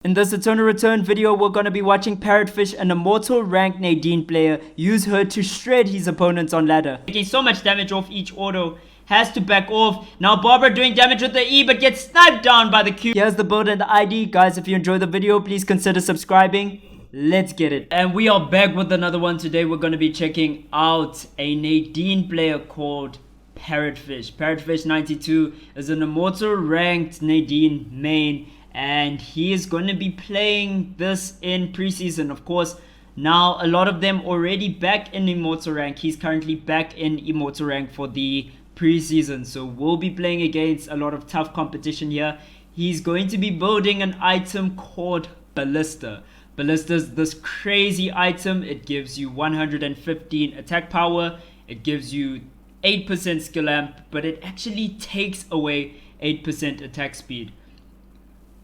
In this Eternal Return video, we're going to be watching Parrotfish, an immortal ranked Nadine player, use her to shred his opponents on ladder. Taking so much damage off each auto, has to back off. Now Barbara doing damage with the E, but gets sniped down by the Q. Here's the build and the ID. Guys, if you enjoyed the video, please consider subscribing. Let's get it. And we are back with another one. Today we're going to be checking out a Nadine player called Parrotfish. Parrotfish 92 is an immortal ranked Nadine main, and he is going to be playing this in preseason. Of course, now a lot of them already back in immortal rank. He's currently back in immortal rank for the preseason, so we'll be playing against a lot of tough competition here. He's going to be building an item called Ballista. Ballista is this crazy item. It gives you 115 attack power, it gives you 8% skill amp, but it actually takes away 8% attack speed.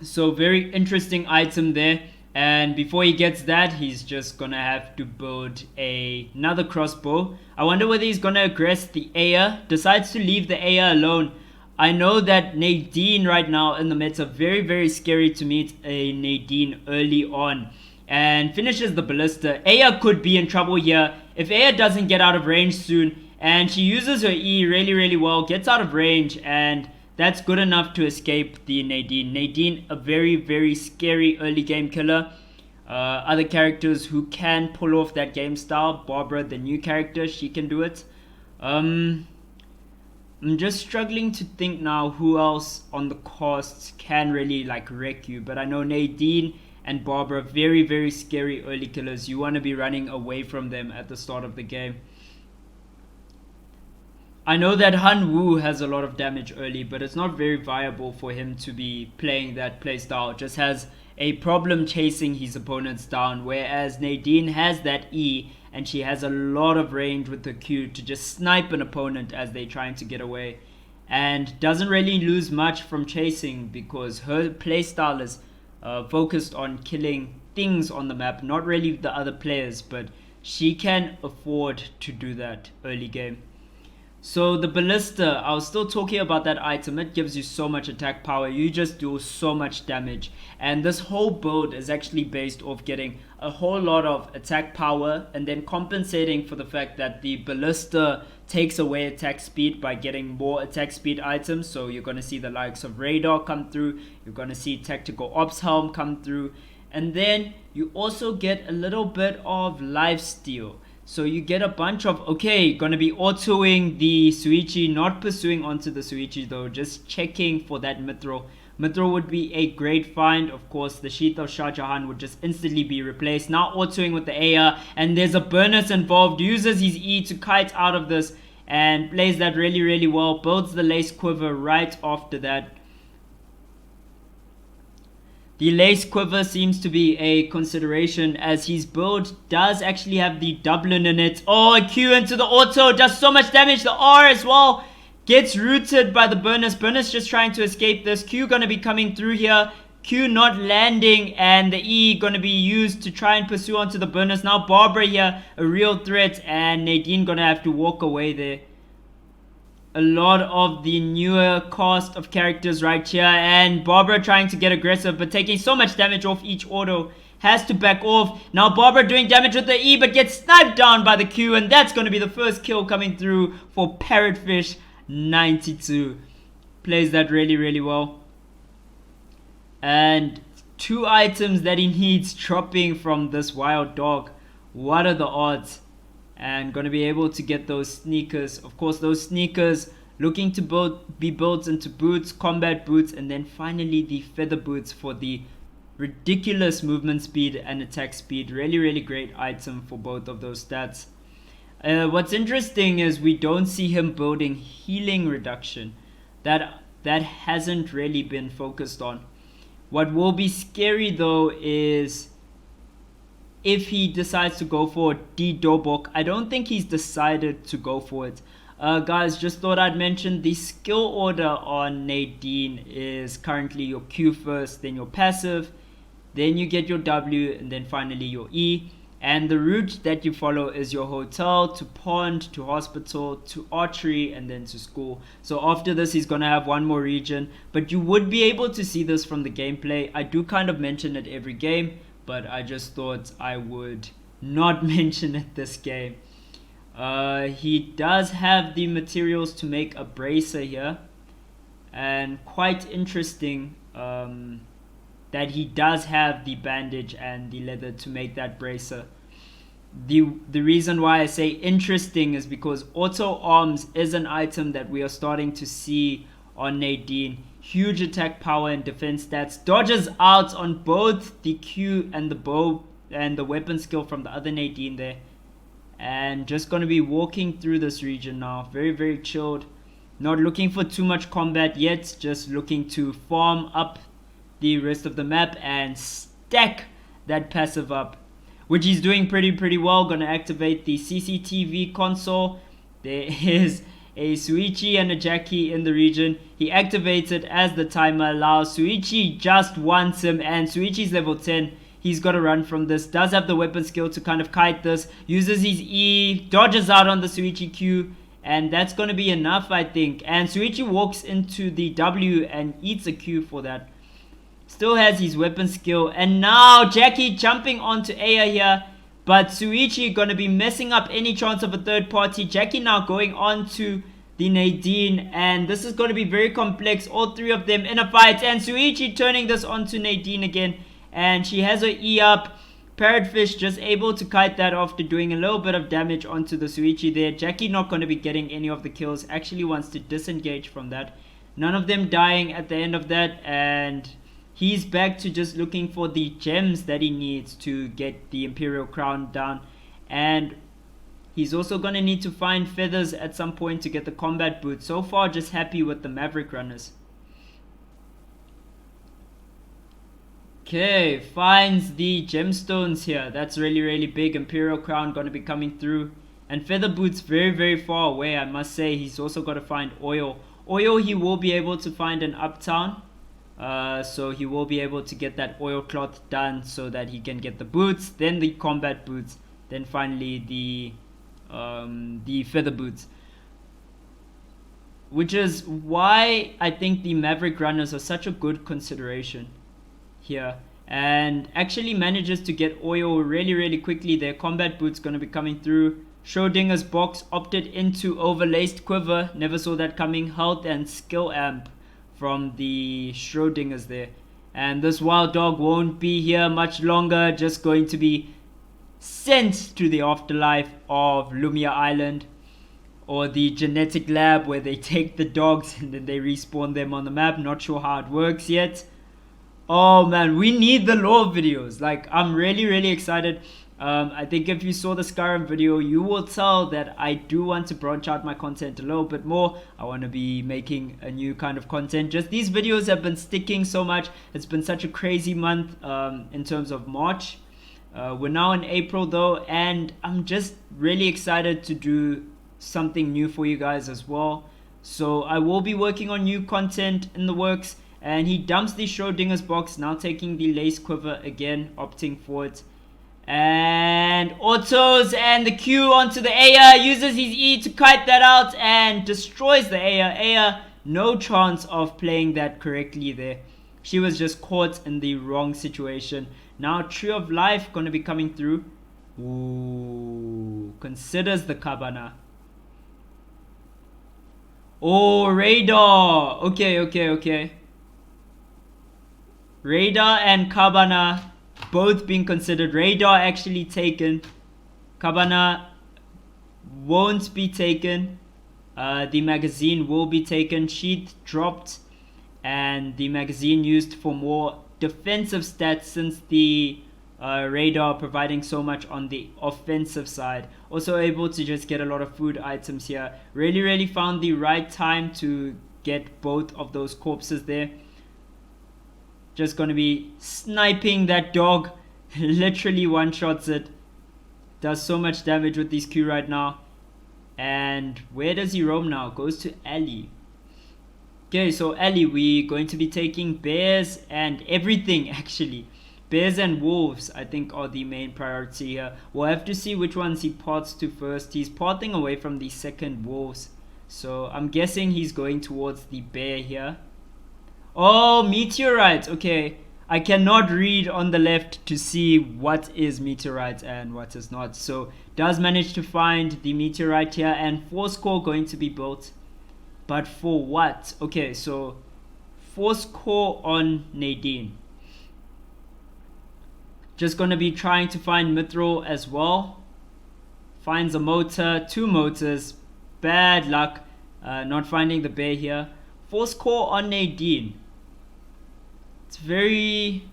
So very interesting item there. And before he gets that, he's just gonna have to build another crossbow. I wonder whether he's gonna aggress the Aya. Decides to leave the Aya alone. I know that Nadine right now in the meta, very scary to meet a Nadine early on, and finishes the Ballista. Aya could be in trouble here if Aya doesn't get out of range soon, and she uses her E really well, gets out of range, and that's good enough to escape the Nadine. Nadine, a very scary early game killer. Other characters who can pull off that game style. Barbara, the new character, she can do it. I'm just struggling to think now who else on the costs can really like wreck you. But I know Nadine and Barbara, very scary early killers. You want to be running away from them at the start of the game. I know that Han Wu has a lot of damage early, but it's not very viable for him to be playing that playstyle. Just has a problem chasing his opponents down, whereas Nadine has that E, and she has a lot of range with the Q to just snipe an opponent as they're trying to get away, and doesn't really lose much from chasing because her playstyle is focused on killing things on the map, not really the other players, but she can afford to do that early game. So the Ballista, I was still talking about that item. It gives you so much attack power. You just do so much damage. And this whole build is actually based off getting a whole lot of attack power and then compensating for the fact that the Ballista takes away attack speed by getting more attack speed items. So you're going to see the likes of Radar come through. You're going to see Tactical Ops Helm come through. And then you also get a little bit of lifesteal. So you get a bunch of, okay, gonna be autoing the Suichi, not pursuing onto the Suichi though, just checking for that Mithril. Mithril would be a great find. Of course, the Sheath of Shah Jahan would just instantly be replaced. Now autoing with the Aya, and there's a Burnus involved, uses his E to kite out of this, and plays that really well, builds the Lace Quiver right after that. The Lace Quiver seems to be a consideration as his build does actually have the Dublin in it. Oh, a Q into the auto, does so much damage. The R as well gets rooted by the Burnus. Burnus just trying to escape this. Q gonna be coming through here. Q not landing, and the E gonna be used to try and pursue onto the Burnus. Now Barbara here, a real threat, and Nadine gonna have to walk away there. A lot of the newer cast of characters right here, and Barbara trying to get aggressive but taking so much damage off each auto, has to back off. Now Barbara doing damage with the E but gets sniped down by the Q, and that's going to be the first kill coming through for Parrotfish 92. Plays that really well. And 2 items that he needs dropping from this wild dog. What are the odds? And going to be able to get those sneakers. Of course, those sneakers looking to be built into boots, combat boots, and then finally the feather boots for the ridiculous movement speed and attack speed. Really great item for both of those stats. What's interesting is we don't see him building healing reduction. That hasn't really been focused on. What will be scary though is if he decides to go for D Dobok. I don't think he's decided to go for it. Guys, just thought I'd mention the skill order on Nadine is currently your Q first, then your passive, then you get your W, and then finally your E. And the route that you follow is your hotel to pond to hospital to archery and then to school. So after this he's gonna have one more region, but you would be able to see this from the gameplay. I do kind of mention it every game, but I just thought I would not mention it this game. He does have the materials to make a bracer here, and quite interesting that he does have the bandage and the leather to make that bracer. The reason why I say interesting is because auto arms is an item that we are starting to see on Nadine. Huge attack power and defense stats, dodges out on both the Q and the bow and the weapon skill from the other Nadine there. And just going to be walking through this region now, very chilled, not looking for too much combat yet, just looking to farm up the rest of the map and stack that passive up, which he's doing pretty well. Gonna activate the CCTV console. There is a Suichi and a Jackie in the region. He activates it as the timer allows. Suichi just wants him, and Suichi's level 10. He's got to run from this. Does have the weapon skill to kind of kite this. Uses his E, dodges out on the Suichi Q, and that's going to be enough, I think. And Suichi walks into the W and eats a Q for that. Still has his weapon skill. And now Jackie jumping onto Aya here. But Suichi going to be messing up any chance of a third party. Jackie now going on to the Nadine. And this is going to be very complex. All three of them in a fight. And Suichi turning this onto Nadine again. And she has her E up. Parrotfish just able to kite that after doing a little bit of damage onto the Suichi there. Jackie not going to be getting any of the kills. Actually wants to disengage from that. None of them dying at the end of that. And he's back to just looking for the gems that he needs to get the Imperial Crown down. And he's also going to need to find feathers at some point to get the combat boots. So far just happy with the Maverick runners. Okay, finds the gemstones here. That's really big. Imperial Crown going to be coming through. And feather boots very far away, I must say. He's also got to find oil. Oil he will be able to find in Uptown. So he will be able to get that oil cloth done so that he can get the boots, then the combat boots, then finally the feather boots. Which is why I think the Maverick runners are such a good consideration here, and actually manages to get oil really quickly. Their combat boots going to be coming through. Schrodinger's box opted into overlaced quiver, never saw that coming. Health and skill amp from the Schrodingers there. And this wild dog won't be here much longer, just going to be sent to the afterlife of Lumia Island, or the genetic lab where they take the dogs and then they respawn them on the map. Not sure how it works yet. Oh man, we need the lore videos. Like, I'm really excited. I think if you saw the Skyrim video, you will tell that I do want to branch out my content a little bit more. I want to be making a new kind of content. Just these videos have been sticking so much. It's been such a crazy month in terms of March. We're now in April though, and I'm just really excited to do something new for you guys as well. So I will be working on new content in the works. And he dumps the Schrodinger's box, now taking the lace quiver again, opting for it. And autos and the Q onto the Aya, uses his E to kite that out and destroys the Aya. Aya, no chance of playing that correctly there. She was just caught in the wrong situation. Now Tree of Life going to be coming through. Ooh, considers the Cabana. Oh, radar. Okay. Radar and Cabana both being considered. Radar actually taken. Cabana won't be taken. The magazine will be taken. Sheath dropped. And the magazine used for more defensive stats, since the radar providing so much on the offensive side. Also able to just get a lot of food items here. Really found the right time to get both of those corpses there. Just gonna be sniping that dog. Literally one-shots it. Does so much damage with these Q right now. And where does he roam now? Goes to Alley. Okay, so Alley, we're going to be taking bears and everything actually. bears and wolves, I think, are the main priority here. We'll have to see which ones he parts to first. He's parting away from the second wolves, so I'm guessing he's going towards the bear here. Oh, meteorites. Okay, I cannot read on the left to see what is meteorite and what is not. So does manage to find the meteorite here, and 4 score going to be built. But for what? Okay, so 4 score on Nadine. Just gonna be trying to find mithril as well. Finds a motor, 2 motors. Bad luck not finding the bear here. 4 score on Nadine. It's very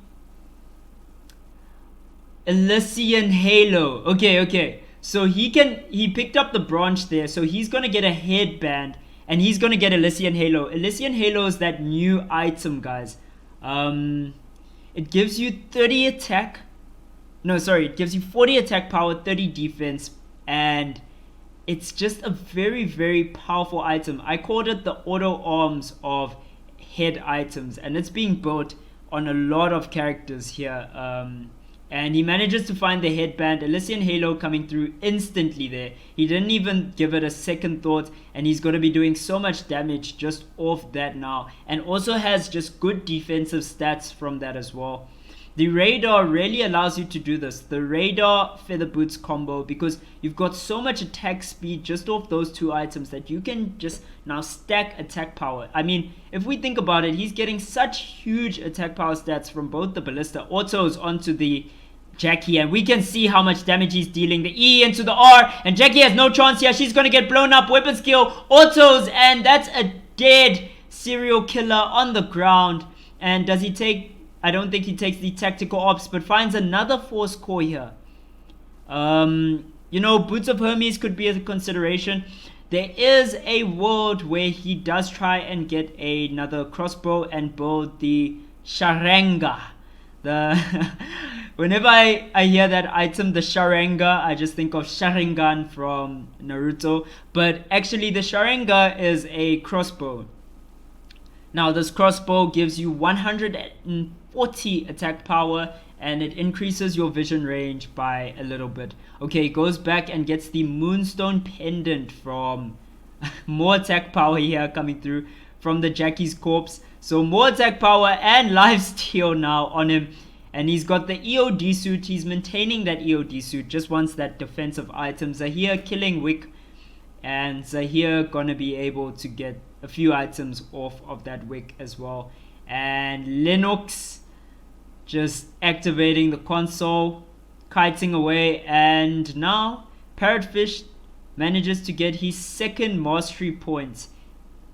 Elysian Halo. Okay. So he picked up the branch there, so he's gonna get a headband and he's gonna get Elysian Halo. Elysian Halo is that new item, guys. It gives you 30 attack. No, sorry, it gives you 40 attack power, 30 defense, and it's just a very, very powerful item. I called it the auto arms of head items, and it's being built on a lot of characters here. And he manages to find the headband. Elysian Halo coming through instantly there. He didn't even give it a second thought, and he's going to be doing so much damage just off that now, and also has just good defensive stats from that as well. The radar really allows you to do this, the radar feather boots combo, because you've got so much attack speed just off those 2 items that you can just now stack attack power. I mean, if we think about it, he's getting such huge attack power stats from both the ballista autos onto the Jackie, and we can see how much damage he's dealing. The E into the R, and Jackie has no chance here. She's going to get blown up. Weapon skill, autos, and that's a dead serial killer on the ground. And does he take... I don't think he takes the tactical ops, but finds another 4 score here. You know, Boots of Hermes could be a consideration. There is a world where he does try and get another crossbow and build the Sharenga. Whenever I hear that item, the Sharenga, I just think of Sharingan from Naruto. But actually, the Sharenga is a crossbow. Now, this crossbow gives you 140 attack power, and it increases your vision range by a little bit. Okay, goes back and gets the Moonstone Pendant from more attack power here coming through from the Jackie's corpse. So more attack power and lifesteal now on him. And he's got the EOD suit. He's maintaining that EOD suit. Just wants that defensive item. Zahir killing Wick. And Zahir gonna be able to get a few items off of that Wick as well. And Lennox just activating the console, kiting away, and now Parrotfish manages to get his 2nd mastery point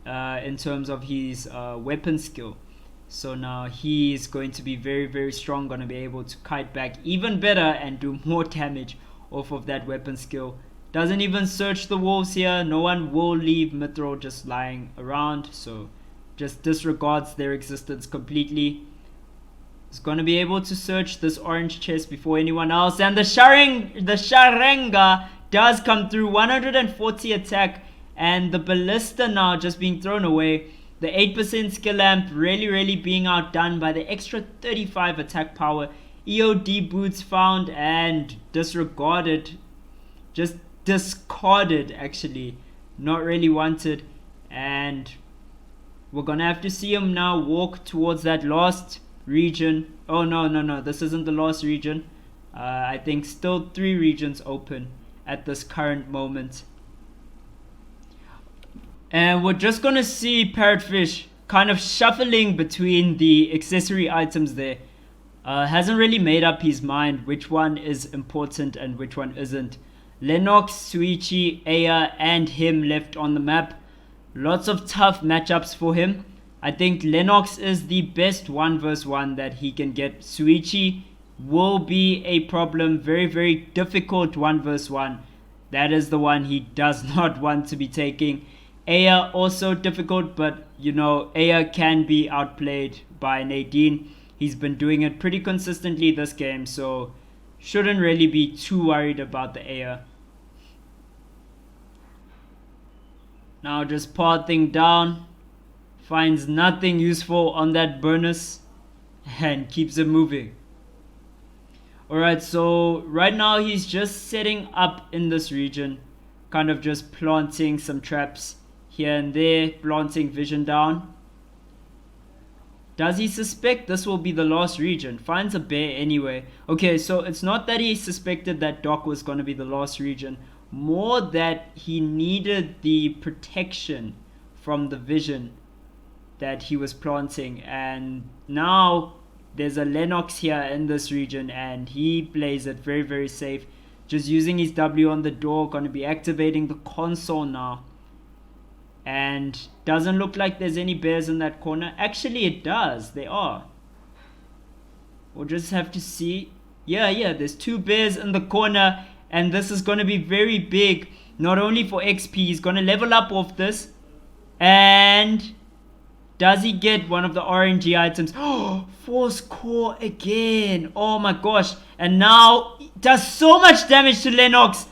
in terms of his weapon skill. So now he's going to be very, very strong, going to be able to kite back even better and do more damage off of that weapon skill. Doesn't even search the wolves here. No one will leave Mithril just lying around, so just disregards their existence completely. He's going to be able to search this orange chest before anyone else, and the Sharenga does come through. 140 attack, and the ballista now just being thrown away. The 8% skill lamp really being outdone by the extra 35 attack power. EOD boots found and disregarded, just discarded actually, not really wanted. And we're gonna have to see him now walk towards that last region. Oh no, this isn't the last region. I think still 3 regions open at this current moment. And we're just gonna see Parrotfish kind of shuffling between the accessory items there. Hasn't really made up his mind which one is important and which one isn't. Lennox, Suichi, Aya, and him left on the map. Lots of tough matchups for him. I think Lennox is the best 1v1 that he can get. Suichi will be a problem. Very difficult 1v1. That is the one he does not want to be taking. Aya also difficult, but you know, Aya can be outplayed by Nadine. He's been doing it pretty consistently this game, so shouldn't really be too worried about the Aya. Now just parting down, finds nothing useful on that Burnus and keeps it moving. Alright, so right now he's just setting up in this region. Kind of just planting some traps here and there. Planting vision down. Does he suspect this will be the last region? Finds a bear anyway. Okay, so it's not that he suspected that dock was going to be the last region. More that he needed the protection from the vision that he was planting. And now there's a Lennox here in this region and he plays it very, very safe. Just using his W on the door. Going to be activating the console now. And doesn't look like there's any bears in that corner. Actually, it does. They are. We'll just have to see. Yeah, there's 2 bears in the corner. And this is going to be very big. Not only for XP. He's going to level up off this. And does he get one of the RNG items? Oh, Force Core again. Oh my gosh. And now does so much damage to Lennox.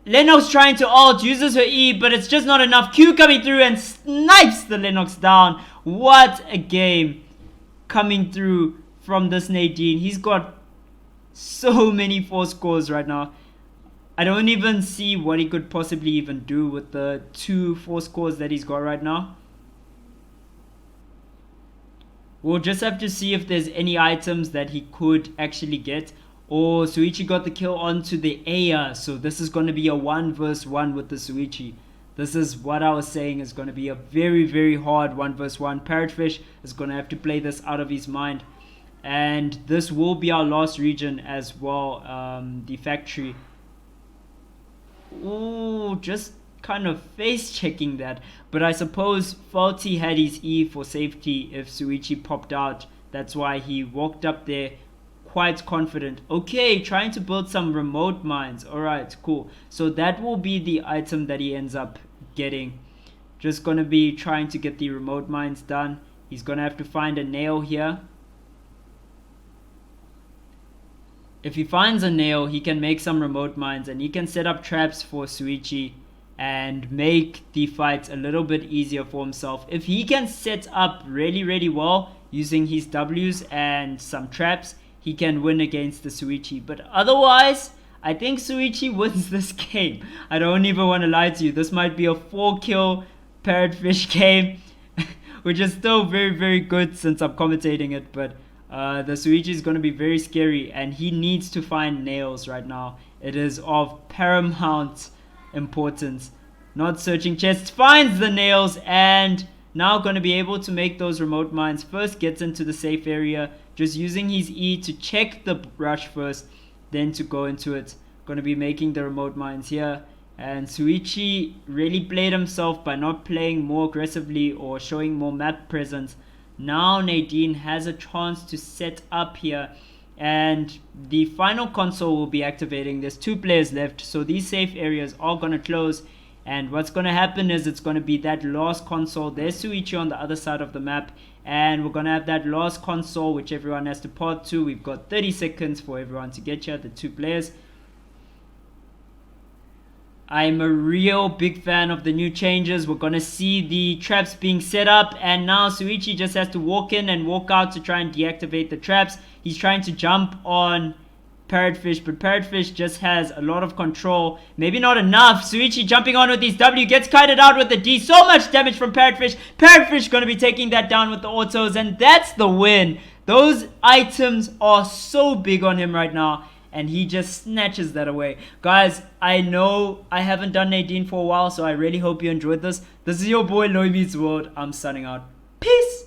Lennox trying to ult, uses her E, but it's just not enough. Q coming through and snipes the Lennox down. What a game coming through from this Nadine. He's got so many force cores right now. I don't even see what he could possibly even do with the 2 force cores that he's got right now. We'll just have to see if there's any items that he could actually get. Oh, Suichi got the kill onto the Aya. So this is going to be a 1 versus 1 with the Suichi. This is what I was saying is going to be a very, very hard 1 versus 1. Parrotfish is going to have to play this out of his mind. And this will be our last region as well. The factory. Ooh, just kind of face checking that. But I suppose Faulty had his E for safety if Suichi popped out. That's why he walked up there quite confident. Okay, trying to build some remote mines. Alright, cool. So that will be the item that he ends up getting. Just gonna be trying to get the remote mines done. He's gonna have to find a nail here. If he finds a nail, he can make some remote mines and he can set up traps for Suichi and make the fight a little bit easier for himself. If he can set up really, really well using his W's and some traps, he can win against the Suichi. But otherwise, I think Suichi wins this game. I don't even want to lie to you. This might be a 4-kill Parrotfish game, which is still very, very good since I'm commentating it. But the Suichi is going to be very scary, and he needs to find nails right now. It is of paramount importance. Not searching chests, finds the nails, and now going to be able to make those remote mines. First gets into the safe area, just using his E to check the rush first, then to go into it. Going to be making the remote mines here. And Suichi really played himself by not playing more aggressively or showing more map presence. Now Nadine has a chance to set up here. And the final console will be activating. There's 2 players left, so these safe areas are going to close. And what's going to happen is it's going to be that last console. There's Suichi on the other side of the map. And we're going to have that last console which everyone has to part to. We've got 30 seconds for everyone to get here, the 2 players. I'm a real big fan of the new changes. We're going to see the traps being set up. And now Suichi just has to walk in and walk out to try and deactivate the traps. He's trying to jump on Parrotfish, but Parrotfish just has a lot of control. Maybe not enough. Suichi jumping on with his W, gets kited out with the D. So much damage from Parrotfish. Parrotfish going to be taking that down with the autos, and that's the win. Those items are so big on him right now, and he just snatches that away. Guys, I know I haven't done Nadine for a while, so I really hope you enjoyed this. This is your boy Lobbies World. I'm signing out. Peace!